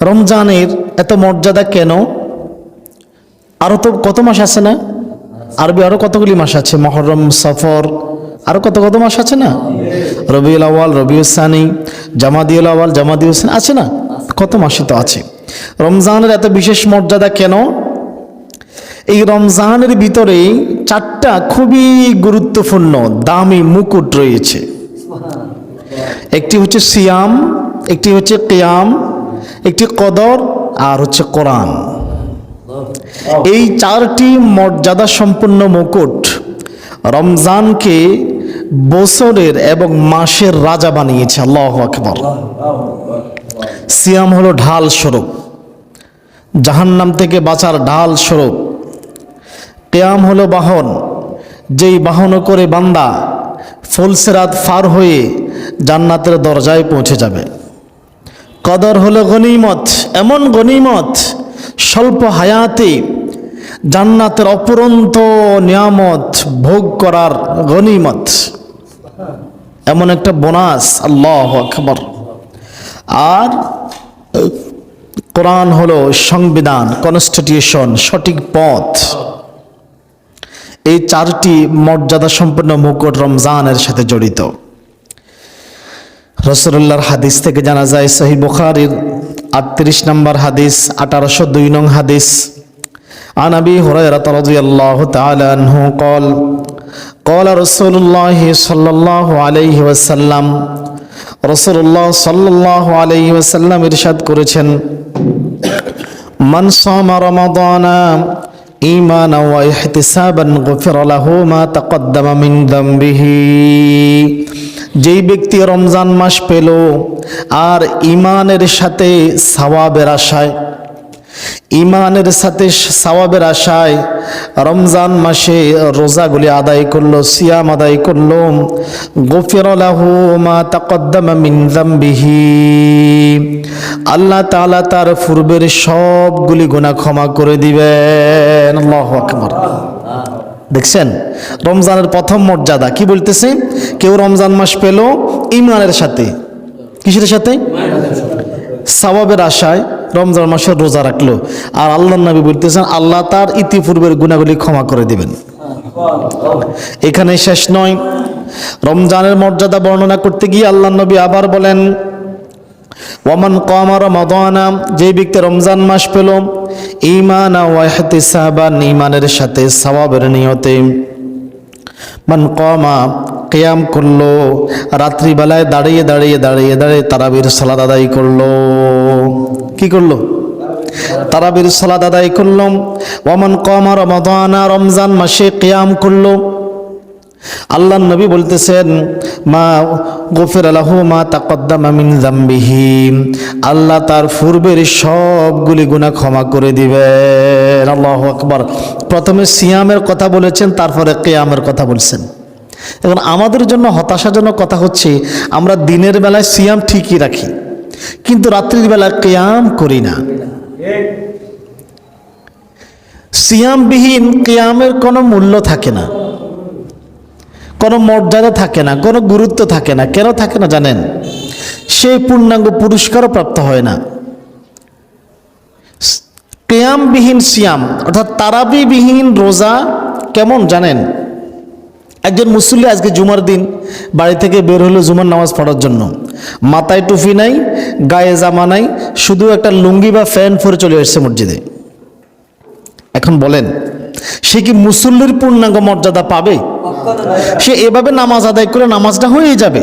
রমজানের এত মর্যাদা কেন? আরো তো কত মাস আছে না? আরবি আরো কতগুলি মাস আছে, মুহররম, সফর, আরো কত কত মাস আছে না? রবিউল আউয়াল, রবিউল সানি, জামাদিউল আউয়াল, জামাদিউল সানি আছে না? কত মাসে তো আছে। রমজানের এত বিশেষ মর্যাদা কেন? এই রমজানের ভিতরে চারটা খুবই গুরুত্বপূর্ণ দামি মুকুট রয়েছে। একটি হচ্ছে সিয়াম, একটি হচ্ছে কিয়াম, একটি কদর, আর হচ্ছে কোরআন। এই চারটি মর্যাদা সম্পন্ন মুকুট রমজানকে বছরের এবং মাসের রাজা বানিয়েছে। আল্লাহু আকবার। সিয়াম হলো ঢাল স্বরূপ, জাহান্নাম থেকে বাঁচার ঢাল স্বরূপ। কিয়াম হলো বাহন, যেই বাহন করে বান্দা ফুলসিরাত পার হয়ে জান্নাতের দরজায় পৌঁছে যাবে। কদর হলো গনিমত, এমন গনিমত স্বল্প হায়াতে জান্নাতের অপরন্ত নিয়ামত ভোগ করার গনিমত, এমন একটা বোনাস। আল্লাহু আকবার। আর কোরআন হলো সংবিধান, কনস্টিটিউশন, সঠিক পথ। এই চারটি মর্যাদা সম্পন্ন মুকুট রমজানের সাথে জড়িত। রাসূলুল্লাহর হাদিস থেকে জানা যায়, সহিহ বুখারীর 38 নম্বর হাদিস, 1802 নং হাদিস, আন আবি হুরায়রা রাদিয়াল্লাহু তাআলা আনহু قال قال رسول الله صلى الله عليه وسلم, রাসূলুল্লাহ সাল্লাল্লাহু আলাইহি ওয়াসাল্লাম ইরশাদ করেছেন, মান সামা রমাদানা ঈমানান ওয়া ইহতিসাবান গুফিরা লাহু মা তাকদ্দামা মিন যামবিহি। যেই ব্যক্তি রমজান মাস পেল আর ঈমানের সাথে সওয়াবের আশায়, ঈমানের সাথে সওয়াবের আশায় রমজান মাসে রোজাগুলি আদায় করলো, সিয়াম আদায় করলো, গুফিরা লাহু মা তাকদ্দামা মিন যামবিহি, আল্লাহ তাআলা তার পূর্বের সবগুলি গুনাহ ক্ষমা করে দিবেন। আল্লাহু আকবার। দেখছেন রমজানের প্রথম মর্যাদা কি বলতেছে? কেউ রমজান মাস পেল ঈমানের সাথে, কিসের সাথে? সওয়াবের আশায় রমজান মাসের রোজা রাখলো, আর আল্লাহর নবী বলতেছেন আল্লাহ তার ইতিপূর্বের গুনাহগুলি ক্ষমা করে দিবেন। এখানে শেষ নয়, রমজানের মর্যাদা বর্ণনা করতে গিয়ে আল্লাহর নবী আবার বলেন, ওয়ামান কামা রমাদানা, যে ব্যক্তি রমজান মাস পেল ঈমানা ওয়া ইহতিসাবান, ঈমানের সাথে সওয়াবের নিয়তে, মান কামা, কিয়াম করলো, রাত্রিবেলায় দাঁড়িয়ে দাঁড়িয়ে দাঁড়িয়ে দাঁড়িয়ে তারাবির সালাত আদায় করলো। কি করলো? তারাবির সালাত আদায় করলো। ওয়ামান কামা রমাদানা, রমজান মাসে কিয়াম করলো। আল্লাহর নবী বলতেছেন, মা গুফিরা লাহু মা তাকদ্দামা মিন যামবিহি, আল্লাহ তার পূর্বের সবগুলি গুনাহ ক্ষমা করে দিবেন। আল্লাহু আকবার। প্রথমে সিয়ামের কথা বলেছেন, তারপরে কিয়ামের কথা বলছেন। এখন আমাদের জন্য হতাশাজনক কথা হচ্ছে, আমরা দিনের বেলায় সিয়াম ঠিকই রাখি, কিন্তু রাত্রির বেলায় কিয়াম করি না। সিয়ামবিহীন কিয়ামের কোনো মূল্য থাকে না, কোনো মর্যাদা থাকে না, কোনো গুরুত্ব থাকে না। কেন থাকে না জানেন? সেই পূর্ণাঙ্গ পুরস্কারও প্রাপ্ত হয় না। কিয়ামবিহীন সিয়াম অর্থাৎ তারাবিবিহীন রোজা কেমন জানেন? একজন মুসল্লি আজকে জুমার দিন বাড়ি থেকে বের হলো জুমার নামাজ পড়ার জন্য, মাথায় টুপি নাই, গায়ে জামা নাই, শুধু একটা লুঙ্গি বা প্যান্ট পরে চলে এসেছে মসজিদে। এখন বলেন, সে কি মুসল্লির পূর্ণাঙ্গ মর্যাদা পাবে? সে এভাবে নামাজ আদায় করে নামাজটা হয়ে যাবে,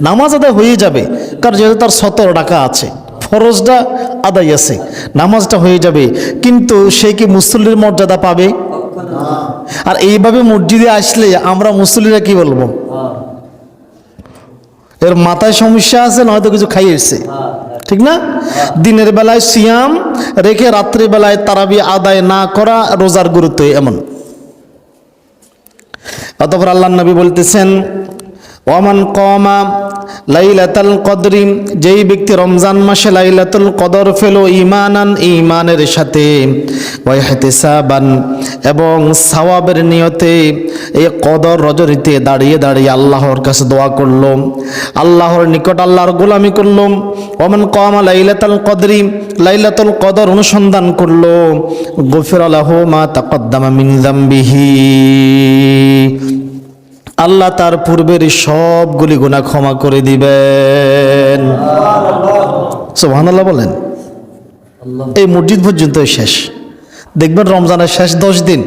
নামাজ আদায় হয়ে যাবে, কারণ যেহেতু তার 17 টাকা আছে, ফরজটা আদায় আছে, নামাজটা হয়ে যাবে। কিন্তু সে কি মুসল্লির মর্যাদা পাবে? আর এইভাবে মসজিদে আসলে আমরা মুসল্লিরা কি বলবো? এর মাথায় সমস্যা আছে, নয়তো কিছু খাইয়ে এসছে, ঠিক না? দিনের বেলায় সিয়াম রেখে রাত্রি বেলায় তারাবি আদায় না করা রোজার গুরুত্ব এমন। অতঃপর আল্লাহর নবী বলতেছেন, ওয়ামান কামা লাইলাতুল কদরি, যেই ব্যক্তি রমজান মাসে লাইলাতুল কদর পেল ঈমানান, ঈমানের সাথে, ওয়া ইহতিসাবান, এবং সওয়াবের নিয়তে এই কদর রজনীতে দাঁড়িয়ে দাঁড়িয়ে আল্লাহর কাছে দোয়া করলো, আল্লাহর নিকট আল্লাহর গোলামি করলো। ওমান কামা লাইলাতুল কদরি, লাইলাতুল কদর অনুসন্ধান করলো, গুফিরা লাহু মা তাকদ্দামা মিন যামবিহি, আল্লাহ তার পূর্বের সবগুলি গুনাহ ক্ষমা করে দিবেন। সুবহানাল্লাহ বলেন। এই মসজিদ পর্যন্ত শেষ। দেখবেন রমজানের শেষ 10 দিন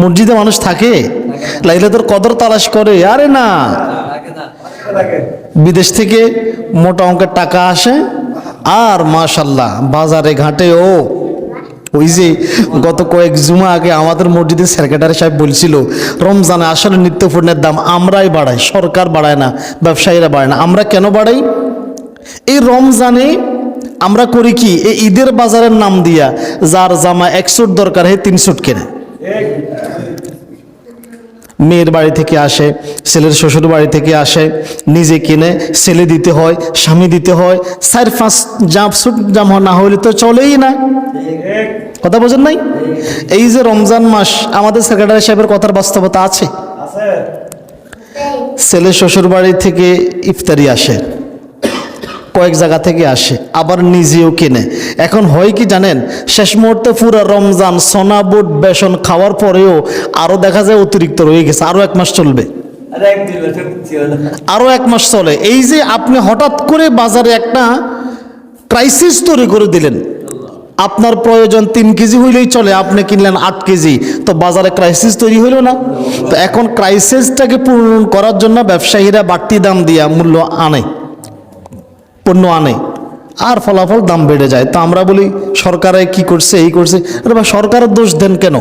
মসজিদে মানুষ থাকে, লাইলাতুল কদর তালাশ করে। আরে না, বিদেশ থেকে মোটা অঙ্কের টাকা আসে, আর মাশাআল্লাহ বাজারে ঘাটে ওই যে গত কয়েক জুমা আগে আমাদের মসজিদের সেক্রেটারি সাহেব বলছিল, রমজানে আসলে নিত্যপণ্যের দাম আমরাই বাড়াই, সরকার বাড়ায় না, ব্যবসায়ীরা বাড়ায় না। আমরা কেন বাড়াই? এই রমজানে আমরা করি কি, এই ঈদের বাজারের নাম দিয়া যার জামা 1 স্যুট দরকার হয় 3 স্যুট কেনে। মেয়ের বাড়ি থেকে আসে, ছেলের শ্বশুর বাড়ি থেকে আসে, নিজে কিনে ছেলে দিতে হয়, স্বামী দিতে হয়। 4-5 স্যুট জামা না হলে তো চলেই না। কথা বোঝেন নাই? এই যে রমজান মাস, আমাদের সেক্রেটারি সাহেবের কথার বাস্তবতা আছে। ছেলে শ্বশুর বাড়ি থেকে ইফতারি আসে, কয়েক জায়গা থেকে আসে, আবার নিজেও কিনে। এখন হয় কি জানেন, শেষ মুহূর্তে পুরো রমজান সোনা বুট বেসন খাওয়ার পরেও আরো দেখা যায় অতিরিক্ত রয়ে গেছে, আরো 1 মাস চলবে, আরো 1 মাস চলে। এই যে আপনি হঠাৎ করে বাজারে একটা ক্রাইসিস তৈরি করে দিলেন, আপনার প্রয়োজন 3 কেজি হইলেই চলে, আপনি কিনলেন 8 কেজি, তো বাজারে ক্রাইসিস তৈরি হইল না? তো এখন ক্রাইসিসটাকে পূরণ করার জন্য ব্যবসায়ীরা বাড়তি দাম দিয়া মূল্য আনে, পণ্য আনে, আর ফলাফল দাম বেড়ে যায়। তো আমরা বলি সরকারে কি করছে, এই করছে। আরে ভাই, সরকারের দোষ দেন কেন?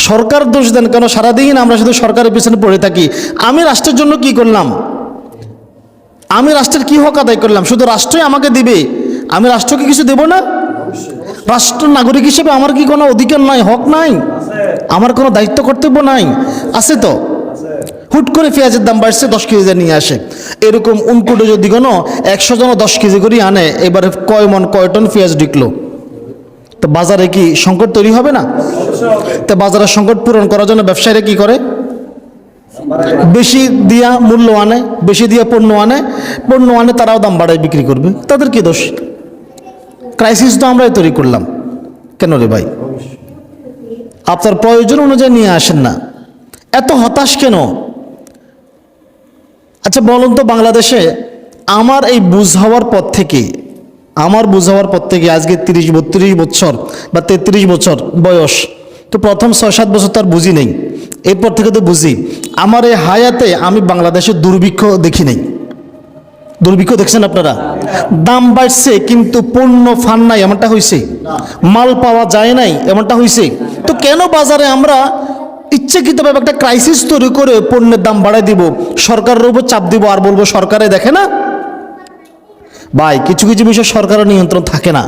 সরকার দোষ দেন কেন? সারাদিন আমরা শুধু সরকারের পিছনে পড়ে থাকি। আমি রাষ্ট্রের জন্য কি করলাম? আমি রাষ্ট্রের কি হক আদায় করলাম? শুধু রাষ্ট্রই আমাকে দিবে, আমি রাষ্ট্রকে কিছু দেব না? রাষ্ট্র নাগরিক হিসেবে আমার কি কোনো অধিকার নাই, হক নাই? আমার কোনো দায়িত্ব কর্তব্য নাই? আছে তো। হুট করে পেঁয়াজের দাম বাড়ছে, 10 কেজি নিয়ে আসে। এরকম উনকুটে যদি কোনো 100 জন 10 কেজি করে আনে, এবারে কয় মন কয় টন পেঁয়াজ ঢুকলো, তো বাজারে কি সংকট তৈরি হবে না? তো বাজারের সংকট পূরণ করার জন্য ব্যবসায়ীরা কি করে? বেশি দিয়া মূল্য আনে, বেশি দিয়া পণ্য আনে, তারাও দাম বাড়ায় বিক্রি করবে। তাদের কি দোষ? ক্রাইসিস তো আমরাই তৈরি করলাম। কেন রে ভাই? আপনার প্রয়োজন অনুযায়ী নিয়ে আসেন না, এত হতাশ কেন? আচ্ছা বলুন তো, বাংলাদেশে আমার এই বুঝ হওয়ার পর থেকে আজকে 30-32 বছর বা 33 বছর বয়স, তো প্রথম 6-7 বছর তার বুঝি নেই, এরপর থেকে তো বুঝি। আমার এই হায়াতে আমি বাংলাদেশে দুর্ভিক্ষ দেখি নাই। দুর্ভিক্ষ দেখছেন আপনারা? দাম বাড়ছে কিন্তু পণ্য ফান নাই, এমনটা হয়েছে? মাল পাওয়া যায় নাই, এমনটা হয়েছে? তো কেন বাজারে আমরা ইচ্ছাকৃতভাবে একটা ক্রাইসিস তৈরি করে পণ্যের দাম বাড়াই দিব, সরকারের উপর চাপ দিব, আর বলবো সরকারে দেখে না? ভাই, কিছু কিছু বিষয় সরকারের নিয়ন্ত্রণ থাকে না।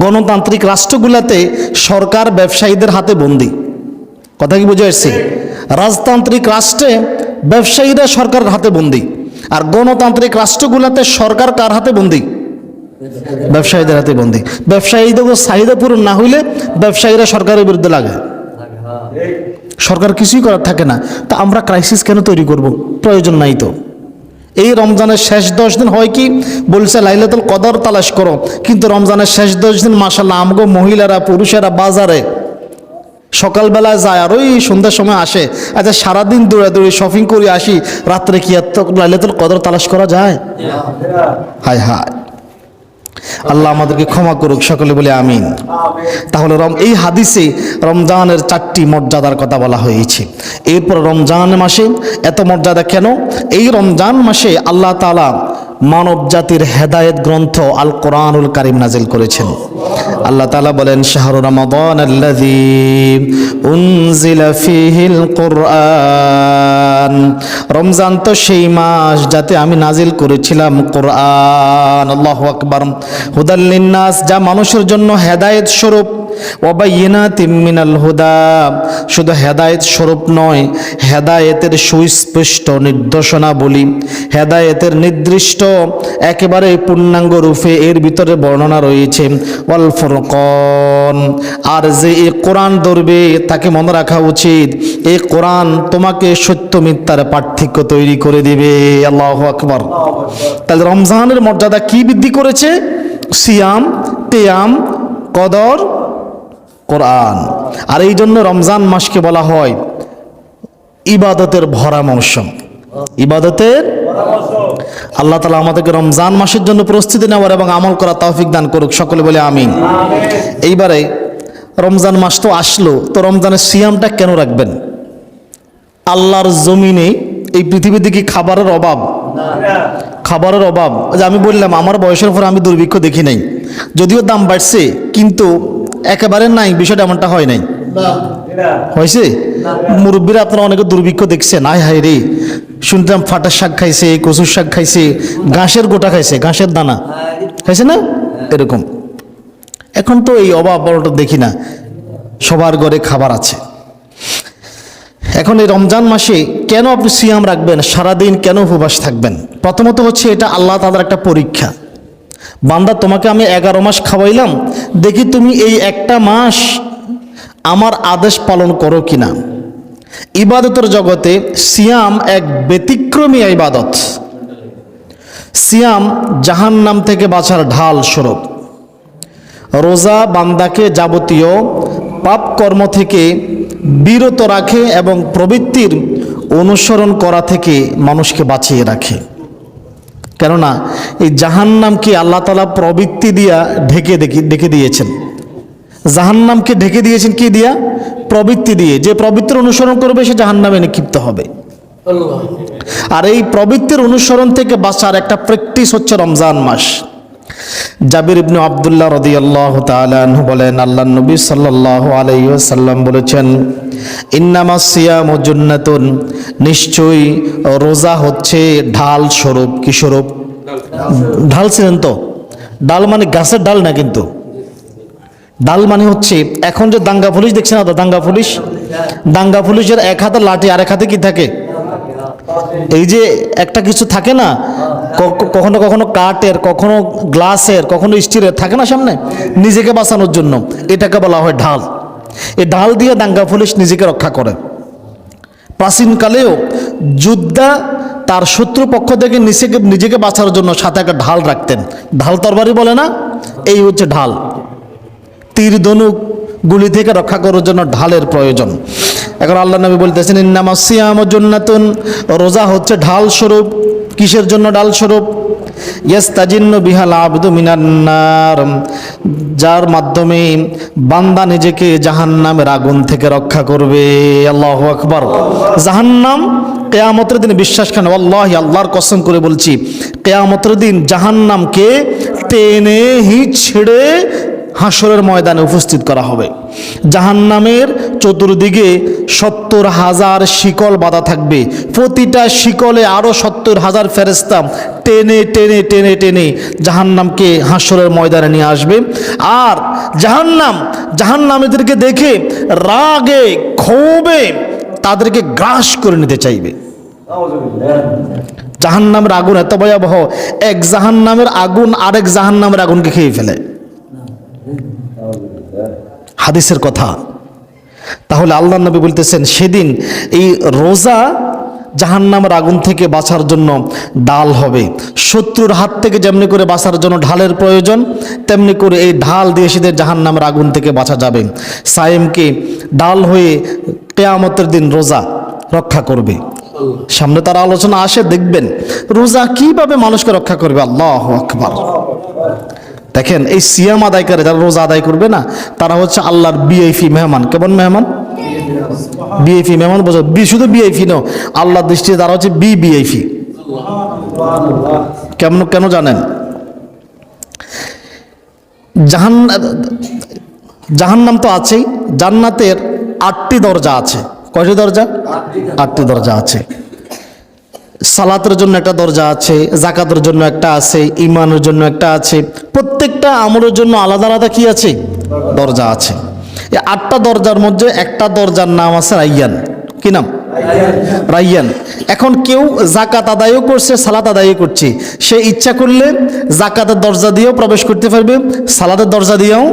গণতান্ত্রিক রাষ্ট্রগুলোতে সরকার ব্যবসায়ীদের হাতে বন্দী। কথা কি বুঝে আসছে? রাজতান্ত্রিক রাষ্ট্রে ব্যবসায়ীরা সরকারের হাতে বন্দী, আর গণতান্ত্রিক রাষ্ট্রগুলোতে সরকার কার হাতে বন্দী? ব্যবসায়ীদের হাতে বন্দী। ব্যবসায়ীদের চাহিদা পূরণ না হইলে ব্যবসায়ীরা সরকারের বিরুদ্ধে লাগে, সরকার কিছুই করার থাকে না। তা আমরা ক্রাইসিস কেন তৈরি করব? প্রয়োজন নাই তো। এই রমজানের শেষ 10 দিন হয় কি, বলছে লাইলাতুল কদর তালাশ করো, কিন্তু রমজানের শেষ 10 দিন মাশাআল্লাহ আমগো মহিলারা পুরুষেরা বাজারে সকালবেলায় যায় আর ওই সন্ধ্যার সময় আসে। আচ্ছা, সারাদিন দৌড়াদৌড়ি শপিং করে আসি, রাত্রে কি এত লাইলাতুল কদর তালাশ করা যায়? হায় হায়, আল্লাহ আমাদেরকে ক্ষমা করুক, সকলে বলে আমিন। তাহলে এই হাদিসে রমজানের 4টি মর্যাদার কথা বলা হয়েছে। এরপর রমজান মাসে এত মর্যাদা কেন? এই রমজান মাসে আল্লাহ তাআলা মানব জাতির হেদায়েত গ্রন্থ আল কোরআনুল কারীম নাজিল করেছেন। আল্লাহ তাআলা বলেন, শাহরু রমাদান আল্লাযী উনজিলা ফীহিল কুরআন, রমজান তো সেই মাস যাতে আমি নাজিল করেছিলাম কোরআন। আল্লাহু আকবার। হুদাল লিন্নাস, যা মানুষের জন্য হেদায়েত স্বরূপ। ওয়া বাইয়িনাতিম মিনাল হুদা, শুধু হেদায়েত স্বরূপ নয়, হেদায়েতের সুস্পষ্ট নির্দেশনাবলী, হেদায়েতের নির্দিষ্ট একেবারে পূর্ণাঙ্গ রূপে এর ভিতরে বর্ণনা রয়েছে। ওয়াল ফুরকান, আর যে এই কোরআন ধরবে তাকে মনে রাখা উচিত এই কোরআন তোমাকে সত্য মিথ্যার পার্থক্য তৈরি করে দিবে। আল্লাহু আকবার। তাহলে রমজানের মর্যাদা কি বৃদ্ধি করেছে? সিয়াম, কিয়াম, কদর, কোরআন। আর এই জন্য রমজান মাসকে বলা হয় ইবাদতের ভরা মৌসুম। ইবাদতের, আল্লাহ তাআলা আমাদেরকে রমজান মাসের জন্য প্রস্তুতি নেওয়ার এবং আমল করার তৌফিক দান করুক, সকলে বলে আমিন। এইবারে রমজান মাস তো আসলো, তো রমজানের সিয়ামটা কেন রাখবেন? আল্লাহর জমিনে এই পৃথিবীতে কি খাবারের অভাব? খাবারের অভাব, যে আমি বললাম আমার বয়সের পর আমি দুর্ভিক্ষ দেখি নাই, যদিও দাম বাড়ছে কিন্তু একেবারে নাই, বিষয়টা এমনটা হয় নাই। হয়েছে? মুরব্বীরা আপনারা অনেকে দুর্ভিক্ষ দেখছেন, আয় হায় রে, শুনতাম ফাটার শাক খাইছে, কচুর শাক খাইছে, ঘাসের গোটা খাইছে, ঘাসের দানা খাইছে না, এরকম। এখন তো এই অভাব বড়টা দেখি না, সবার ঘরে খাবার আছে। এখন এই রমজান মাসে কেন আপনি সিয়াম রাখবেন, সারাদিন কেন উপবাস থাকবেন? প্রথমত হচ্ছে এটা আল্লাহ তাআলার একটা পরীক্ষা। বান্দা, তোমাকে আমি 11 মাস খাওয়াইলাম, দেখি তুমি এই একটা মাস আমার আদেশ পালন করো কিনা। ইবাদতের জগতে সিয়াম এক ব্যতিক্রমী ইবাদত। সিয়াম জাহান্নাম থেকে বাঁচার ঢাল স্বরূপ। রোজা বান্দাকে যাবতীয় পাপ কর্ম থেকে বিরত রাখে এবং প্রবৃত্তির অনুসরণ করা থেকে মানুষকে বাঁচিয়ে রাখে। কেননা এই জাহান্নামকে আল্লাহ তাআলা প্রবৃত্তি দিয়া ঢেকে দিয়েছেন। জাহান্নামকে ঢেকে দিয়েছেন কি দিয়া? প্রবৃত্তি দিয়ে। যে প্রবৃত্তির অনুসরণ করবে সে জাহান্নামে নিক্ষিপ্ত হবে। আর এই প্রবৃত্তির অনুসরণ থেকে বাঁচার একটা প্র্যাকটিস হচ্ছে রমজান মাস। জাবির ইবনে আব্দুল্লাহ রাদিয়াল্লাহু তাআলা আনহু বলেন, আল্লাহর নবী সাল্লাল্লাহু আলাইহি ওয়াসাল্লাম বলেছেন, ইন্নামাস সিয়ামু জুন্নাতুন, নিশ্চয়ই রোজা হচ্ছে ঢাল স্বরূপ। কি স্বরূপ? ঢাল। ছিলেন তো? ডাল মানে গাছের ডাল না, কিন্তু ডাল মানে হচ্ছে এখন যে দাঙ্গা পুলিশ দেখছেন না, দাঙ্গা পুলিশের এক হাতে লাঠি আর এক হাতে কি থাকে? এই যে একটা কিছু থাকে না, কখনো কখনো কাঠের, কখনো গ্লাসের, কখনো স্টিলের থাকে না সামনে, নিজেকে বাঁচানোর জন্য, এটাকে বলা হয় ঢাল। এই ঢাল দিয়ে দাঙ্গা পুলিশ নিজেকে রক্ষা করে। প্রাচীনকালেও যোদ্ধা তার শত্রু পক্ষ থেকে নিজেকে বাঁচানোর জন্য সাথে একটা ঢাল রাখতেন। ঢাল তরবারি বলে না, এই হচ্ছে ঢাল। তীর ধনুক গুলি থেকে রক্ষা করার জন্য ঢালের প্রয়োজন। এখন আল্লাহ নবী বলতেছেন, ইন্নামাস সিয়ামু জুন্নাতুন, রোজা হচ্ছে ঢাল স্বরূপ। কিসের জন্য ঢাল স্বরূপ? ইয়াস্তাজিন্নু বিহাল আবদু মিনান নার, যার মাধ্যমে বান্দা নিজেকে জাহান্নামের আগুন থেকে রক্ষা করবে। আল্লাহু আকবার। জাহান্নাম কিয়ামতের দিনে, বিশ্বাস করেন আল্লাহি, আল্লাহর কসম করে বলছি, কিয়ামতের দিন জাহান্নামকে টেনে ছিঁড়ে হাসরের ময়দানে উপস্থিত করা হবে। জাহান্নামের চতুর্দিকে 70,000 শিকল বাঁধা থাকবে। প্রতিটা শিকলে আরো 70,000 ফেরেশতা টেনে টেনে টেনে টেনে জাহান্নামকে হাসরের ময়দানে নিয়ে আসবে। আর জাহান্নামীদেরকে দেখে রাগে ক্ষোভে তাদেরকে গ্রাস করে নিতে চাইবে। জাহান্নামের আগুন এত ভয়াবহ, এক জাহান্নামের আগুন আরেক জাহান্নামের আগুনকে খেয়ে ফেলে। হাদিসের কথা। তাহলে আল্লাহ নবী বলতেছেন, সেদিন এই রোজা জাহান্নামের আগুন থেকে বাঁচার জন্য ঢাল হবে। শত্রুর হাত থেকে যেমনি করে বাঁচার জন্য ঢালের প্রয়োজন, তেমনি করে এই ঢাল দিয়ে সেদের জাহান্নামের আগুন থেকে বাঁচা যাবে। সায়েমকে ঢাল হয়ে কিয়ামতের দিন রোজা রক্ষা করবে। সামনে তার আলোচনা আসে, দেখবেন রোজা কিভাবে মানুষকে রক্ষা করবে। আল্লাহু আকবার। দেখেন, এই সিয়াম আদায় করে যারা রোজা আদায় করবে না, তারা হচ্ছে আল্লাহর বিআইপি মেহমান। কেমন মেহমান? বিআইপি মেহমান। বোঝো, শুধু বিআইপি নয়, আল্লাহর দৃষ্টিতে তারা হচ্ছে বিআইপি। কেন জানেন? জাহান্নাম তো আছেই, জান্নাতের 8টি দরজা আছে। কয়টি দরজা? 8টি দরজা আছে। সালাতের জন্য একটা দরজা আছে, যাকাতের জন্য একটা আছে, ঈমানের জন্য একটা আছে। প্রত্যেকটা আমলের জন্য আলাদা আলাদা কি আছে? দরজা আছে। এই 8টা দরজার মধ্যে একটা দরজার নাম আছে রাইয়ান। কি নাম? রাইয়ান। এখন কেউ যাকাত আদায়ও করছে, সালাত আদায়ও করছে, সে ইচ্ছা করলে যাকাতের দরজা দিয়েও প্রবেশ করতে পারবে, সালাতের দরজা দিয়েও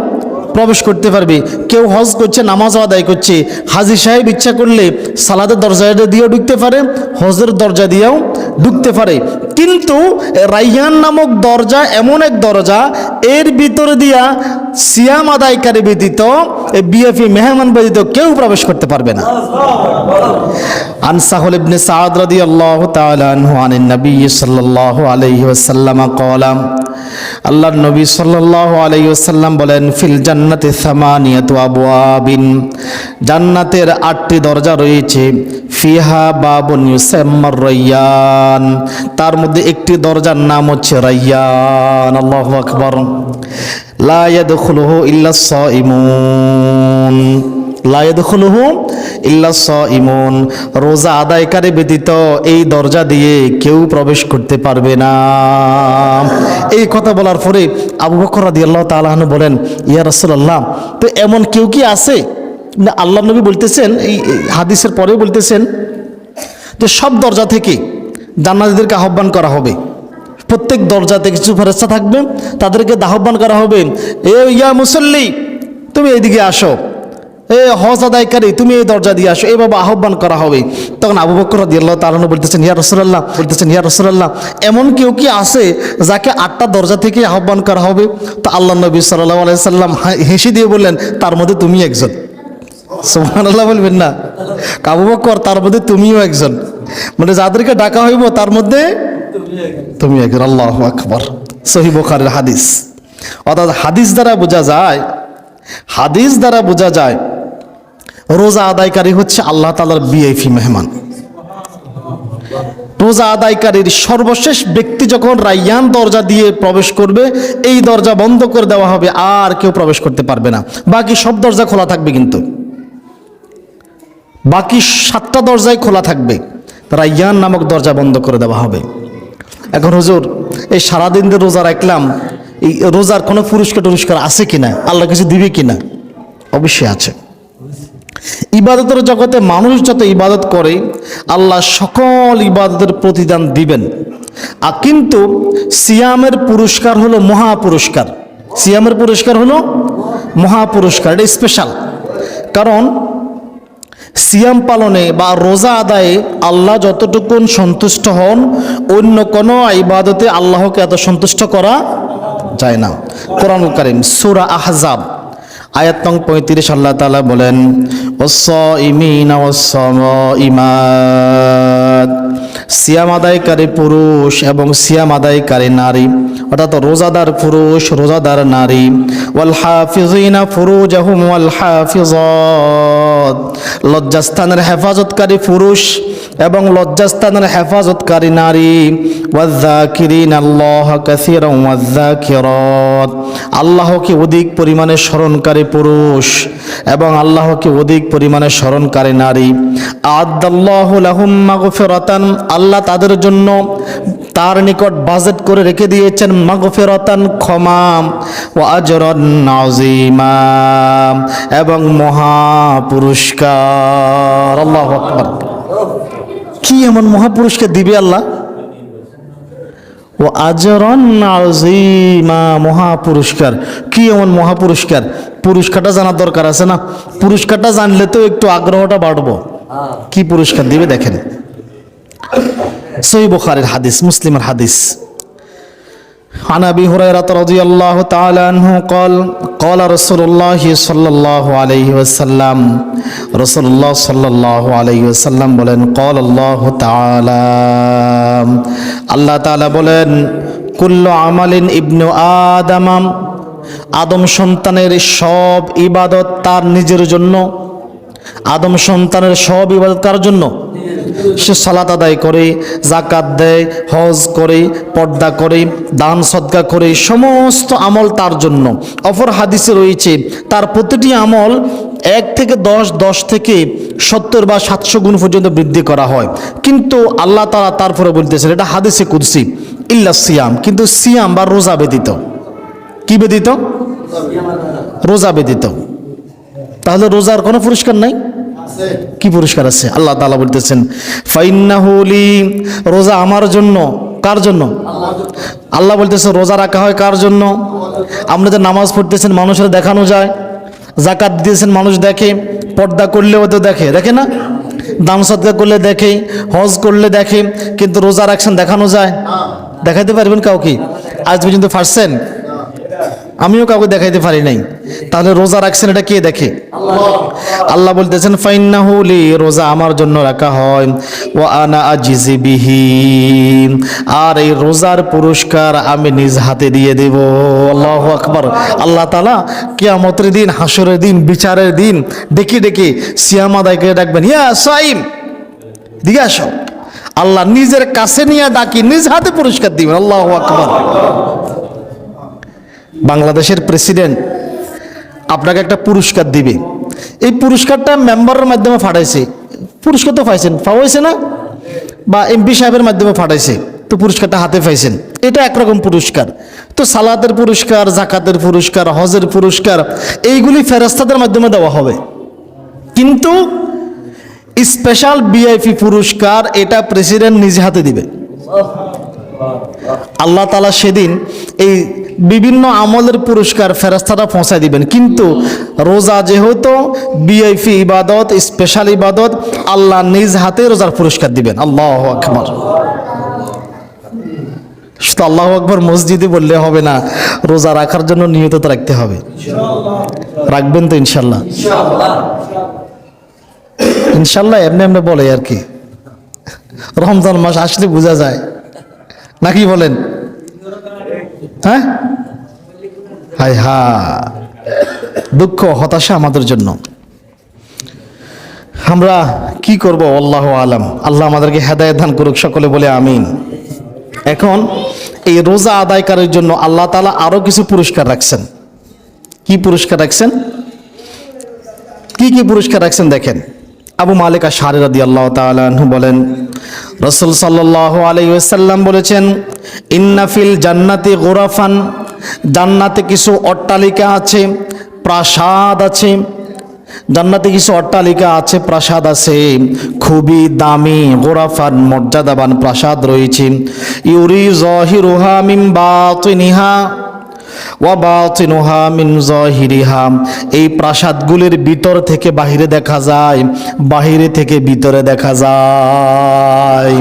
প্রবেশ করতে পারবে। কেউ হজ করছে, নামাজ আদায় করছে, হাজী সাহেব ইচ্ছা করলে সালাতের দরজা দিয়েও ঢুকতে পারে, হজের দরজা দিয়েও ঢুকতে পারে। কিন্তু রাইয়ান নামক দরজা এমন এক দরজা, এর ভিতরে দিয়া সিয়াম আদায়কারী ব্যতীত, বিএফি মেহমান ব্যতীত কেউ প্রবেশ করতে পারবে না। আন সাহল ইবনে সাদ রাদিয়াল্লাহু তাআলা আনহু আনিন নবী সাল্লাল্লাহু আলাইহি ওয়াসাল্লাম ক্বালা, আল্লাহর নবী সাল্লাল্লাহু আলাইহি ওয়াসাল্লাম বলেন, ফিল জান্নাতি সামানিয়াতু আবওয়াবিন, জান্নাতের 8টি দরজা রয়েছে। ফিহা বাবুন ইউসাম্মার রায়্যান, তার মধ্যে একটি দরজার নাম হচ্ছে রায়্যান। আল্লাহু আকবার। লা ইয়াদখুলুহু ইল্লা সাইমুন, লা ইয়াদখুলুহু ইল্লা সাইমুন, রোজা আদায়কারী ব্যতীত এই দরজা দিয়ে কেউ প্রবেশ করতে পারবে না। এই কথা বলার পরে আবু বকর রাদিয়াল্লাহু তাআলা আনহু বলেন, ইয়া রাসূলুল্লাহ, তো এমন কেউ কি আছে? না, আল্লাহর নবী বলতেছেন, এই হাদিসের পরেও বলতেছেন যে সব দরজা থেকে জান্নাতীদেরকে আহ্বান করা হবে, প্রত্যেক দরজাতে কিছু ফেরেশতা থাকবে, তাদেরকে আহ্বান করা হবে, এ ইয়া মুসাল্লি, তুমি এইদিকে আসো, এ হজ আদায়কারী, তুমি এই দরজা দিয়ে আসো, এইভাবে আহ্বান করা হবে। তখন আবু বকর রাদিয়াল্লাহু তাআলা বলতেছেন, ইয়া রাসূলুল্লাহ, এমন কেউ কি আছে যাকে 8টা দরজা থেকে আহ্বান করা হবে? তো আল্লাহ নবী সাল্লাল্লাহু আলাইহি সাল্লাম হেসে দিয়ে বললেন, তার মধ্যে তুমিও একজন। সুবহানাল্লাহ বলবেন না? আবু বকর, তার মধ্যে তুমিও একজন, মানে যাদেরকে ডাকা হইব তার মধ্যে তুমি একজন। আল্লাহু আকবার। সহিহ বুখারীর হাদিস। অর্থাৎ হাদিস দ্বারা বোঝা যায় রোজা আদায়কারী হচ্ছে আল্লাহ তাআলার ভিআইপি মেহমান। রোজা আদায়কারীর সর্বশেষ ব্যক্তি যখন রায়্যান দরজা দিয়ে প্রবেশ করবে, এই দরজা বন্ধ করে দেওয়া হবে, আর কেউ প্রবেশ করতে পারবে না। বাকি সব দরজা খোলা থাকবে, কিন্তু বাকি 7টা দরজাই খোলা থাকবে, রায়্যান নামক দরজা বন্ধ করে দেওয়া হবে। এখন হুজুর, এই সারাদিন যে রোজা রাখলাম, এই রোজার কোনো পুরস্কার আছে কিনা, আল্লাহ কিছু দিবে কিনা? অবশ্যই আছে। ইবাদতের জগতে মানুষ যত ইবাদত করে, আল্লাহ সকল ইবাদতের প্রতিদান দিবেন। আর কিন্তু সিয়ামের পুরস্কার হলো মহাপুরস্কার। সিয়ামের পুরস্কার হলো মহাপুরস্কার, এটা স্পেশাল। কারণ সিয়াম পালনে বা রোজা আদায়ে আল্লাহ যতটুকুন সন্তুষ্ট হন, অন্য কোনো ইবাদতে আল্লাহকে এত সন্তুষ্ট করা যায় না। কোরআনুল কারীম সূরা আহজাব আয়াত নং 35 আল্লাহ তাআলা বলেন, ওয়াস-সাইমিনা ওয়াস-সামাইমাত, সিয়াম আদায়কারী পুরুষ এবং সিয়াম আদায়কারী নারী, অর্থাৎ রোজাদার পুরুষ, রোজাদার নারী, ওয়াল হাফিজিনা ফুরুজাহুম ওয়াল হাফিজাত, লজ্জাস্থানের হেফাজতকারী পুরুষ এবং লজ্জাস্থানের হেফাজতকারী নারী, ওয়ায-যাকিরিনা আল্লাহা কাসীরান ওয়ায-যাকিরাত, আল্লাহকে অধিক পরিমাণে স্মরণকারী পুরুষ এবং আল্লাহকে অধিক পরিমাণে স্মরণকারী নারী। আ'আদাল্লাহু লাহুম মাগফিরাতান, আল্লাহ তাদের জন্য তার নিকট বাজেট করে রেখে দিয়েছেন মাগফিরাতান, ক্ষমা, ওয়া আজরান আযীমা, এবং মহা পুরস্কার। আল্লাহু আকবার। কি এমন মহা পুরস্কার দিবে আল্লাহ? ও আজরান আযীমা, মহা পুরস্কার। কি এমন মহা পুরস্কার? পুরস্কারটা জানার দরকার আছে না? পুরস্কারটা জানলে তো একটু আগ্রহটা বাড়বো। কি পুরস্কার দিবে দেখেন। সহিহ বুখারীর হাদিস, মুসলিমের হাদিস। عن أبي هريرة رضي الله تعالى عنه قال قال رسول الله صلى الله عليه وسلم, رسول الله صلى الله عليه وسلم বলেন, قال الله تعالى, আল্লাহ তাআলা বলেন, কুল্লু আমালিন ইবনু আদম, আদম সন্তানের সব ইবাদত তার নিজের জন্য। আদম সন্তানের সব ইবাদত কার জন্য? সে সালাত আদায় করে, যাকাত দেয়, হজ করে, পর্দা করে, দান সদকা করে, সমস্ত আমল তার জন্য। অপর হাদিসে রয়েছে তার প্রতিটি আমল 1 থেকে 10 থেকে 70 বা 700 গুণ পর্যন্ত বৃদ্ধি করা হয়। কিন্তু আল্লাহ তাআলা তারপরে বলতেছেন, এটা হাদিসে কুদসি, ইল্লা সিয়াম, কিন্তু সিয়াম বা রোজা ব্যতীত। কি ব্যতীত? রোজা ব্যতীত। তাহলে রোজার কোনো পুরস্কার নাই? কি পুরস্কার আছে? আল্লাহ তাআলা বলতেছেন ফাইন্নাহু লি, রোজা আমার জন্য। কার জন্য? আল্লাহ বলতেছে রোজা রাখা হয় কার জন্য? আপনি যে নামাজ পড়তেছেন মানুষের দেখানো যায়, যাকাত দিয়েছেন মানুষ দেখে, পর্দা করলেও তো দেখে, দেখে না? দান সদকা করলে দেখে, হজ করলে দেখে, কিন্তু রোজা রাখছেন দেখানো যায়? দেখাইতে পারবেন কাউকে? আজ পর্যন্ত পারছেন? আমিও কাউকে দেখাইতে পারি নাই। তাহলে রোজা রাখছেন এটা কে দেখে? আল্লাহ বলতেছেন ফাইন্নাহু লি, রোজা আমার জন্য রাখা হয়, ওয়া আনা আজিজি বিহি, আর এই রোজার পুরস্কার আমি নিজ হাতে দিয়ে দেব। আল্লাহু আকবার। আল্লাহ তাআলা কিয়ামতের দিন, হাসরের দিন, বিচারের দিন ডেকে ডেকে সিয়াম আদায় করে ডাকবেন, ইয়া সাইম দিকে আসো। আল্লাহ নিজের কাছে নিয়ে ডাকি, নিজ হাতে পুরস্কার দিবেন। আল্লাহু আকবার। বাংলাদেশের প্রেসিডেন্ট আপনাকে একটা পুরস্কার দিবে, এই পুরস্কারটা মেম্বারের মাধ্যমে ফাটাইছে, পুরস্কার তো পাইছেন, পাওয়াইছে না? বা এমপি সাহেবের মাধ্যমে ফাটাইছে, তো পুরস্কারটা হাতে পাইছেন, এটা একরকম পুরস্কার। তো সালাতের পুরস্কার, জাকাতের পুরস্কার, হজের পুরস্কার, এইগুলি ফেরেশতাদের মাধ্যমে দেওয়া হবে। কিন্তু স্পেশাল ভিআইপি পুরস্কার এটা প্রেসিডেন্ট নিজে হাতে দিবে। আল্লাহ তাআলা সেদিন এই বিভিন্ন আমলের পুরস্কার ফেরেশতারা পৌঁছায় দিবেন, কিন্তু রোজা যেহেতু ভিআইপি ইবাদত, স্পেশাল ইবাদত, আল্লাহ নিজ হাতে রোজার পুরস্কার দিবেন। আল্লাহু আকবার। শুধু আল্লাহু আকবার মসজিদে বললে হবে না, রোজা রাখার জন্য নিয়ত তো রাখতে হবে। রাখবেন তো ইনশাল্লাহ? ইনশাল্লাহ এমনি এমনি বলে আর কি, রমজান মাস আসলে বোঝা যায় নাকি বলেন? হ্যাঁ, হায় হা, দুঃখ হতাশা আমাদের জন্য। আমরা কি করব? আল্লাহু আলাম। আল্লাহ আমাদেরকে হেদায়েত দান করুক, সকলে বলে আমিন। এখন এই রোজা আদায়কারীর জন্য আল্লাহ তাআলা আরো কিছু পুরস্কার রাখছেন। কি পুরস্কার রাখছেন? কি কি পুরস্কার রাখছেন দেখেন। আবু মালিক আশআরী রাদিয়াল্লাহু তাআলা আনহু বলেন, রাসূল সাল্লাল্লাহু আলাইহি ওয়াসাল্লাম বলেছেন, ইন্না ফিল জান্নাতি গুরাফান, জান্নাতে কিছু অট্টালিকা আছে, প্রাসাদ আছে। জান্নাতে কিছু অট্টালিকা আছে, প্রাসাদ আছে, খুবই দামি, গুরাফান মর্যাদাবান প্রাসাদ রয়েছে। ইউরি যাহিরুহা মিন বাতিনিহা ওয়া বাতিনুহা মিন যাহিরিহা, এই প্রাসাদগুলির ভিতর থেকে বাহিরে দেখা যায়, বাহিরে থেকে ভিতরে দেখা যায়।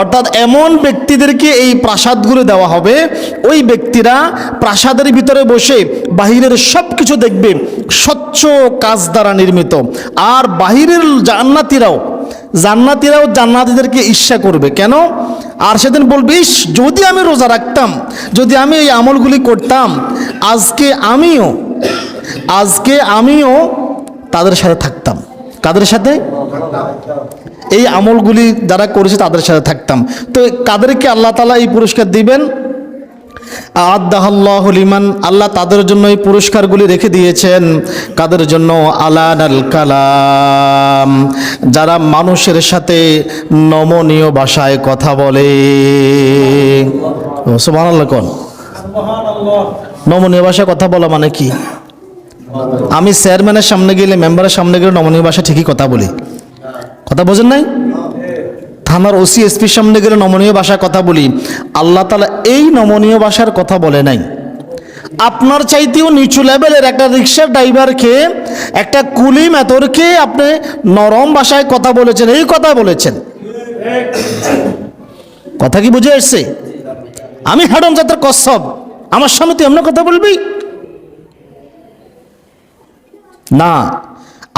অর্থাৎ এমন ব্যক্তিদেরকে এই প্রাসাদগুলো দেওয়া হবে, ওই ব্যক্তিরা প্রাসাদের ভিতরে বসে বাহিরের সব কিছু দেখবে, স্বচ্ছ কাঁচ দ্বারা নির্মিত। আর বাহিরের জান্নাতীরাও জান্নাতীদেরকে ঈর্ষা করবে। কেন? আর সেদিন বলবে, ইস, যদি আমি রোজা রাখতাম, যদি আমি এই আমলগুলি করতাম, আজকে আমিও তাদের সাথে থাকতাম। কাদের সাথে? এই আমলগুলি যারা করেছে তাদের সাথে থাকতাম। তো কাদেরকে আল্লাহ তাআলা এই পুরস্কার দিবেন? আ'আদ্দাহাল্লাহু লিমান, আল্লাহ তাদের জন্য এই পুরস্কারগুলি রেখে দিয়েছেন। কাদের জন্য? আলানাল কালাম, যারা মানুষের সাথে নমনীয় ভাষায় কথা বলে। সুবহানাল্লাহ। কোন নমনীয় ভাষায় কথা বলা মানে কি? আমি চেয়ারম্যানের সামনে গেলে, মেম্বারের সামনে গেলে নমনীয় ভাষা ঠিকই কথা বলি। কথা বোঝেন নাই? থানার ওসি এসপির সামনে গেলে নমনীয় ভাষায় কথা বলি। আল্লাহ তাআলা এই নমনীয় ভাষার কথা বলে নাই। আপনার চাইতেও নিচু লেভেলের একটা রিক্সার ড্রাইভারকে, একটা কুলি মেথরকে আপনি নরম ভাষায় কথা বলেছেন, এই কথা বলেছেন। কথা কি বুঝে আসছে? আমি হাডম জাতের কচ্ছপ, আমার সামনে তুই এমন কথা বলবি না।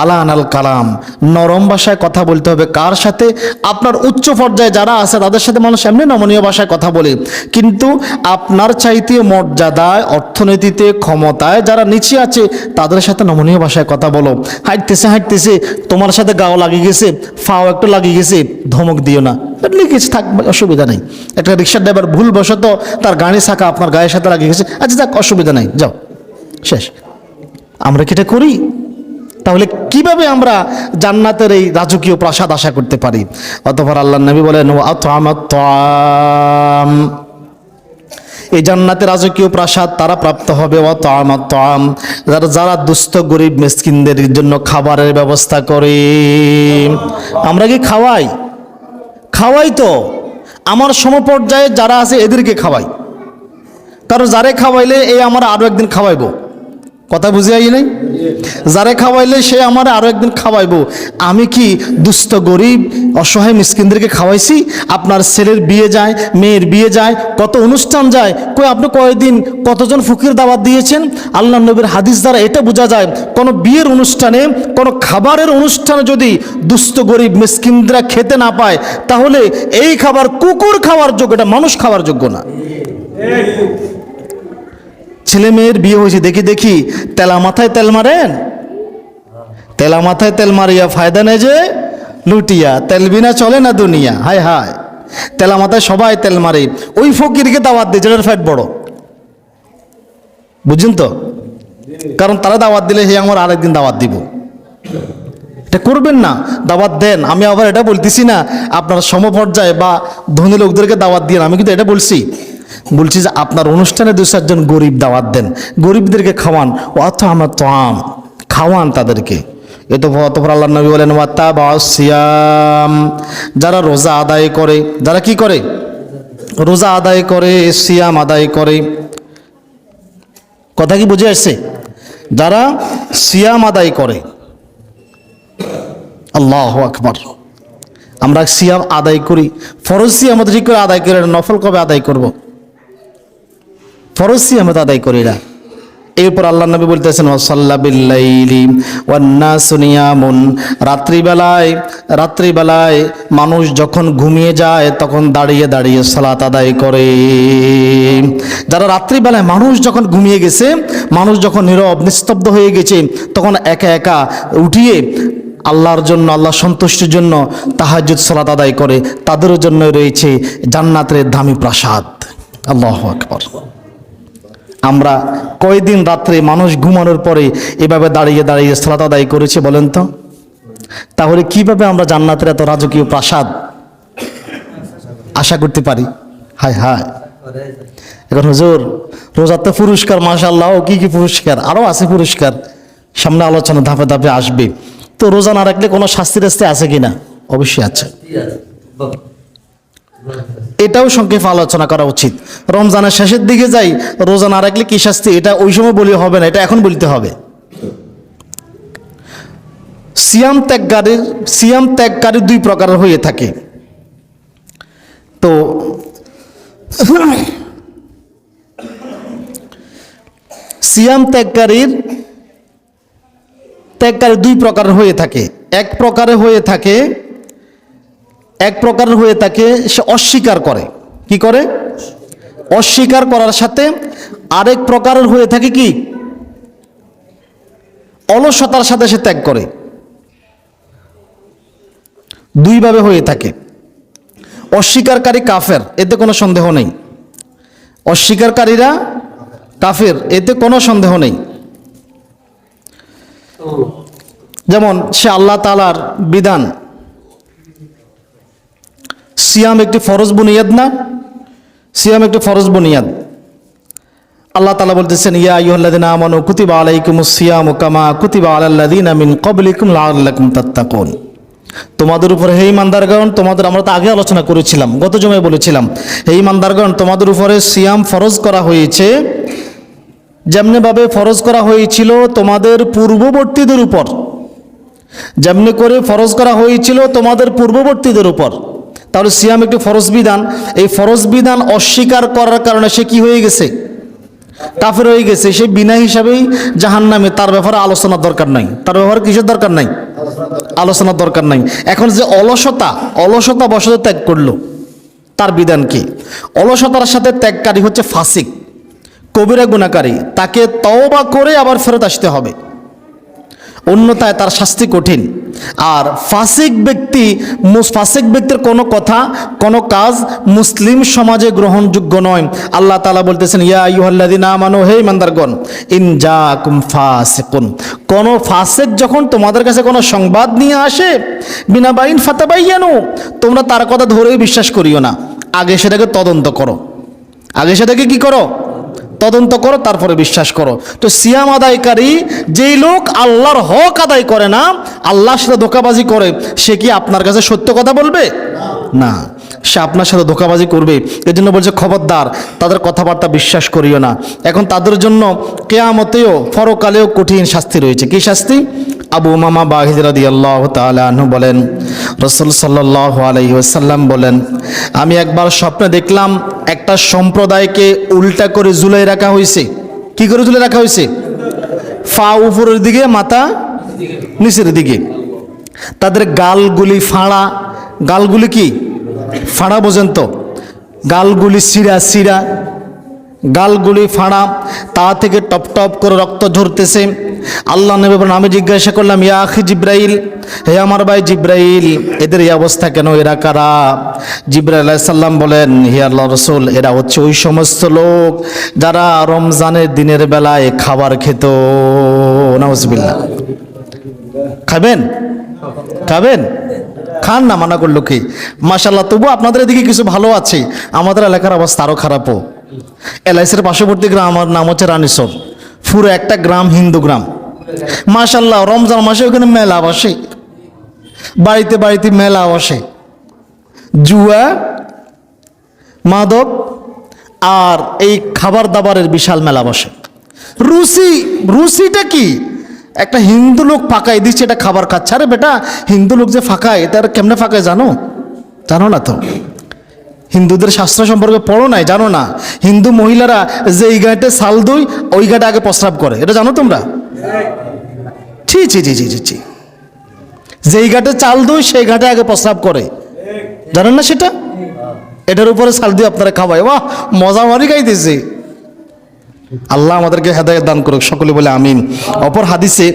আলানাল কালাম, নরম ভাষায় কথা বলতে হবে। কার সাথে? আপনার উচ্চ পর্যায়ে যারা আছে তাদের সাথে মানুষ এমনি নমনীয় ভাষায় কথা বলে, কিন্তু আপনার চাইতে মর্যাদায়, অর্থনীতিতে, ক্ষমতায় যারা নিচে আছে তাদের সাথে নমনীয় ভাষায় কথা বলো। হাঁটতেছে তোমার সাথে গাও লাগিয়ে গেছে, ফাও একটু লাগিয়ে গেছে, ধমক দিও না, লিখেছে থাক, অসুবিধা নেই। একটা রিক্সার ড্রাইভার ভুলবশত তার গাড়ি চাকা আপনার গায়ের সাথে লাগিয়ে গেছে, আচ্ছা যাক, অসুবিধা নেই, যাও, শেষ। আমরা কি এটা করি? তাহলে কিভাবে আমরা জান্নাতের এই রাজকীয় প্রাসাদ আশা করতে পারি? অতঃপর আল্লাহর নবী বলেন, এই জান্নাতের রাজকীয় প্রাসাদ তারা প্রাপ্ত হবে। ওয়া তাআমাত তাআম, যারা দুস্থ গরিব মিসকিনদের জন্য খাবারের ব্যবস্থা করে। আমরা কি খাওয়াই? খাওয়াই তো। আমার সমপর্যায়ে যারা আছে এদেরকে খাওয়াই, কারণ যারে খাওয়াইলে এই আমার আরো একদিন খাওয়াইবো। কথা বুঝে আই নাই? যারে খাওয়াইলে সে আমার আরো একদিন খাওয়াইবো। আমি কি দুস্থ গরিব অসহায় মিসকিনদেরকে খাওয়াইছি? আপনার ছেলের বিয়ে যায়, মেয়ের বিয়ে যায়, কত অনুষ্ঠান যায়, কই আপনি কয়েকদিন কতজন ফকির দাওয়াত দিয়েছেন? আল্লাহ নবীর হাদিস দ্বারা এটা বোঝা যায়, কোনো বিয়ের অনুষ্ঠানে, কোনো খাবারের অনুষ্ঠানে যদি দুস্থ গরিব মিসকিনরা খেতে না পায়, তাহলে এই খাবার কুকুর খাওয়ার যোগ্য, এটা মানুষ খাওয়ার যোগ্য না। ছেলে মেয়ের বিয়ে হয়েছে, দেখি তেলা মাথায় তেল মারেন, তেলা মাথায় তেল মারিয়া ফায়দা নেই যে লুটিয়া, তেল বিনা চলে না দুনিয়া। হায় হায়, তেলা মাথায় সবাই তেল মারে, ওই ফকিরকে দাওয়াত দিয়ে যেটার ফ্যাট বড়, বুঝছেন তো? কারণ তারা দাওয়াত দিলে হে আমার আরেকদিন দাওয়াত দিব। এটা করবেন না, দাওয়াত দেন। আমি আবার এটা বলতেছি না আপনার সমপর্যায়ে বা ধনী লোকদেরকে দাওয়াত দিয়ে, আমি কিন্তু এটা বলছি যে আপনার অনুষ্ঠানে 2-4 জন গরিব দাওয়াত দেন, গরিবদেরকে খাওয়ান। আমার তাআম, খাওয়ান তাদেরকে। অতঃপর আল্লাহ নবী বলেন সিয়াম, যারা রোজা আদায় করে, যারা কি করে? রোজা আদায় করে, সিয়াম আদায় করে। কথা কি বুঝে আসছে? যারা সিয়াম আদায় করে। আল্লাহু আকবার। আমরা সিয়াম আদায় করি, ফরজ সিয়াম ঠিক করে আদায় করে, নফল কবে আদায় করব? ফরজ সিয়াম আদায় করি না। এরপর আল্লাহ নবী বলতেছেন ওয়াসাল্লা বিল্লাইলি ওয়ান নাসু নিয়ামুন, রাত্রিবেলায় মানুষ যখন ঘুমিয়ে যায় তখন দাঁড়িয়ে দাঁড়িয়ে সালাত আদায় করে। যারা রাত্রিবেলায়, মানুষ যখন ঘুমিয়ে গেছে, মানুষ যখন নীরব নিস্তব্ধ হয়ে গেছে, তখন একা একা উঠিয়ে আল্লাহর জন্য, আল্লাহ সন্তুষ্টির জন্য তাহাজ্জুদ সালাত আদায় করে, তাদের জন্য রয়েছে জান্নাতের দামি প্রাসাদ। আল্লাহু আকবার। আমরা কয়দিন রাত্রে মানুষ ঘুমানোর পরে এভাবে দাঁড়িয়ে দাঁড়িয়ে সালাত আদায় করেছে বলেন তো? তাহলে কিভাবে আমরা জান্নাতের এত রাজকীয় প্রাসাদ আশা করতে পারি? হায় হায়। এখন হুজুর, রোজার তো পুরস্কার, মাশাআল্লাহ, কি কি পুরস্কার? আরও আছে পুরস্কার, সামনে আলোচনা ধাপে ধাপে আসবে। তো রোজা না রাখলে কোনো শাস্তি রাস্তি আছে কিনা? অবশ্যই আছে। এটাও সংক্ষেপে আলোচনা করা উচিত। রমজানের শেষের দিকে যাই, রোজা না রাখলে কি শাস্তি, এটা ওই সময় বলে হবে না, এটা এখন বলতে হবে। সিয়াম ত্যাগকারী 2 প্রকারের হয়ে থাকে। তো সিয়াম ত্যাগকারী 2 প্রকারের হয়ে থাকে। এক প্রকারের হয়ে থাকে সে অস্বীকার করে। কি করে? অস্বীকার করার সাথে আরেক প্রকারের হয়ে থাকে কি? অলসতার সাথে সে ত্যাগ করে। 2 ভাবে হয়ে থাকে। অস্বীকারী কাফের, এতে কোনো সন্দেহ নেই। অস্বীকারীরা কাফের, এতে কোনো সন্দেহ নেই। যেমন সে আল্লাহ তাআলার বিধান, সিয়াম একটি ফরজ বুনিয়াদ না? সিয়াম একটি ফরজ বুনিয়াদ। আল্লাহ তাআলা বলতেছেন ইয়া আইয়ুহাল্লাযীনা আমানু কুতিবা আলাইকুমুস সিয়ামু কামা কুতিবা আলাল্লাযীনা মিন ক্বাবলিকুম লাআল্লাকুম তাত্তাকুন। তোমাদের উপরে হে ঈমানদারগণ, তোমাদের, আমরা তো আগে আলোচনা করেছিলাম, গত জুমায় বলেছিলাম, হে ঈমানদারগণ, তোমাদের উপরে সিয়াম ফরজ করা হয়েছে যেমনিভাবে ফরজ করা হয়েছিল তোমাদের পূর্ববর্তীদের উপর, যেমনি করে ফরজ করা হয়েছিল তোমাদের পূর্ববর্তীদের উপর। তাহলে সিয়াম একটি ফরজ বিধান। এই ফরজ বিধান অস্বীকার করার কারণে সে কি হয়ে গেছে? কাফের হয়ে গেছে। সে বিনা হিসাবেই জাহান্নামে। তার ব্যাপারে আলোচনার দরকার নাই। তার ব্যাপারে কিসের দরকার নাই? আলোচনার দরকার নাই। এখন যে অলসতা বশত ত্যাগ করলো, তার বিধান কি? অলসতার সাথে ত্যাগকারী হচ্ছে ফাসিক, কবিরা গুনাহকারী। তাকে তওবা করে আবার ফেরত আসতে হবে, অন্যথায় তার শাস্তি কঠিন। আর ফাসিক ব্যক্তির কোনো কথা, কোনো কাজ মুসলিম সমাজে গ্রহণযোগ্য নয়। আল্লাহ তাআলা বলতেছেন ইয়া আইয়ুহাল্লাযীনা আমানু, হে ঈমানদারগণ, ইন জাআকুম ফাসিকুন, কোন ফাসিক যখন তোমাদের কাছে কোনো সংবাদ নিয়ে আসে, বিনাবাইন ফাতাবাইয়ানু, তোমরা তার কথা ধরেই বিশ্বাস করিও না, আগে সেটাকে তদন্ত করো। আগে সেটাকে কি করো, তদন্ত করো, তারপরে বিশ্বাস করো। তো সিয়াম আদায়কারী যেই লোক আল্লাহর হক আদায় করে না, আল্লাহর সাথে ধোঁকাবাজি করে, সে কি আপনার কাছে সত্য কথা বলবে? না, সে আপনার সাথে ধোঁকাবাজি করবে। এই জন্য বলছে খবরদার তাদের কথাবার্তা বিশ্বাস করিও না। এখন তাদের জন্য কেয়ামতেও পরকালেও কঠিন শাস্তি রয়েছে। কি শাস্তি? আবু উমামা বাহির রাদিয়াল্লাহু তাআলা আনহু বলেন, রাসূল সাল্লাল্লাহু আলাইহি ওয়াসাল্লাম বলেন, আমি একবার স্বপ্নে দেখলাম একটা সম্প্রদায়কে উল্টা করে ঝুলাই রাখা হয়েছে। কি করে ঝুলাই রাখা হয়েছে? পা উপরের দিকে, মাথা নিচের দিকে। তাদের গালগুলি ফাড়া। গালগুলি কি ফাড়া? বোঝেন তো? গালগুলি সিরা সিরা, গালগুলি ফাড়া, তা থেকে টপ টপ করে রক্ত ঝরতেছে। আল্লাহ নবী বলেন, আমি জিজ্ঞাসা করলাম, ইয়া আখি জিব্রাইল, হে আমার ভাই জিব্রাইল, এদের এই অবস্থা কেন? এরা কারা? জিব্রাইল আলাইহিস সালাম বলেন, হে আল্লাহর রাসূল, এরা হচ্ছে ওই সমস্ত লোক যারা রমজানের দিনের বেলায় খাবার খেত। নাউজুবিল্লাহ। খাবেন? খাবেন? খান না, মানা করলো কি? মাশাআল্লাহ, তবু আপনাদের এদিকে কিছু ভালো আছে, আমাদের এলাকার অবস্থা আরো খারাপও। এলআইসির পার্শ্ববর্তী গ্রাম, আমার নাম হচ্ছে রানীসর, পুরো একটা গ্রাম হিন্দু গ্রাম। মাশাআল্লাহ, রমজান মাসে ওখানে মেলা বসে, বাড়িতে বাড়িতে মেলা বসে, জুয়া, মাদক আর এই খাবার দাবারের বিশাল মেলা বসে। রুচিটা কি? একটা হিন্দু লোক ফাঁকাই দিচ্ছে, এটা খাবার খাচ্ছে। আরে বেটা, হিন্দু লোক যে ফাঁকায়, এটা কেমনে ফাঁকায় জানো? জানো না তো? হিন্দুদের শাস্ত্র সম্পর্কে পড়ো নাই, জানো না? হিন্দু মহিলারা যে এই ঘাটে সাল দুই, ওই ঘাটে আগে প্রস্রাব করে, এটা জানো তোমরা? ছি ছি ছি ছি ছি। যেই ঘাটে চাল দুই, সেই ঘাটে আগে প্রস্রাব করে, জানেন না সেটা? এটার উপরে সাল দিয়ে আপনারা খাওয়ায়, বাহ, মজা মারি খাইতেছে। আল্লাহ আমাদেরকে হেদায়েত দান করুক, সকলে বলে আমিন। অপর হাদিসে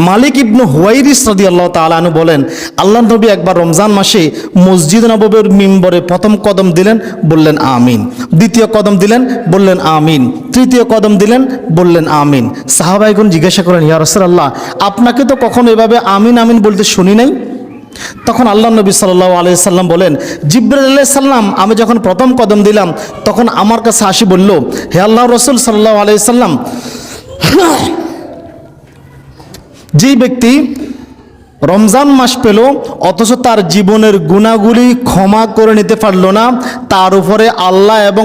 মালিক ইবনু হুয়াইরিস রাদিয়াল্লাহু তাআলা আনহু বলেন, আল্লাহ নবী একবার রমজান মাসে মসজিদ নববীর মিম্বরে প্রথম কদম দিলেন, বললেন আমিন। দ্বিতীয় কদম দিলেন, বললেন আমিন। তৃতীয় কদম দিলেন, বললেন আমিন। সাহাবাইগণ জিজ্ঞাসা করেন, ইয়া রাসূলুল্লাহ, আপনাকে তো কখনো এভাবে আমিন আমিন বলতে শুনি নাই। তখন আল্লাহ নবী সাল্লাল্লাহু আলাইহি সাল্লাম বলেন, জিবরাইল আলাইহিস সালাম আমি যখন প্রথম কদম দিলাম, তখন আমার কাছে আসি বলল, হে আল্লাহর রাসূল সাল্লাল্লাহু আলাইহি সাল্লাম, যে ব্যক্তি রমজান মাস পেল অথচ তার জীবনের গুনাহগুলি ক্ষমা করে নিতে পারলো না, তার উপরে আল্লাহ এবং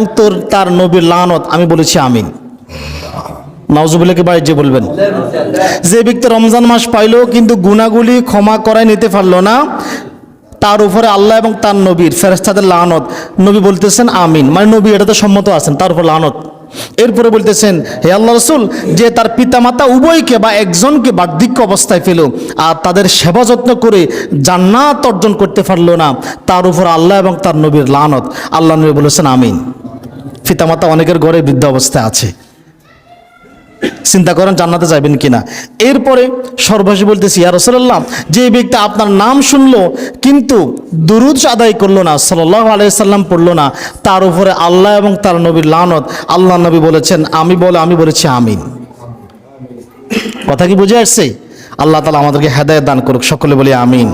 তার নবীর লানত। আমি বলেছি আমিন। নাউজুবিল্লাহকে বাড়ি যে বলবেন। যে ব্যক্তি রমজান মাস পাইল কিন্তু গুনাহগুলি ক্ষমা করায় নিতে পারলো না, তার উপরে আল্লাহ এবং তার নবীর ফেরেশতাদের লানত। নবী বলতেছেন আমিন, মানে নবী এটাতে সম্মত আছেন, তার উপর লানত। এরপরে বলতেছেন, হে আল্লাহ রাসূল, যে তার পিতামাতা উভয়কে বা একজনকে বার্ধক্য অবস্থায় পেল আর তাদের সেবা যত্ন করে জান্নাত অর্জন করতে পারলো না, তার উপর আল্লাহ এবং তার নবীর লানত। আল্লাহ নবী বলেছেন আমিন। পিতামাতা অনেকের ঘরে বৃদ্ধ অবস্থায় আছে, চিন্তা করেন জান্নাতে যাবেন কিনা। এরপরে সর্বশেষ বলতেছি, ইয়া রাসূলুল্লাহ, যে ব্যক্তি আপনার নাম শুনলো কিন্তু দুরূদ আদায় করলো না, সাল্লাল্লাহু আলাইহি সাল্লাম পড়লো না, তার উপরে আল্লাহ এবং তার নবীর লানত। আল্লাহ নবী বলেছেন আমি বলেছি আমিন। কথা কি বুঝে আসছে? আল্লাহ তাআলা আমাদেরকে হেদায়েত দান করুক, সকলে বলি আমিন।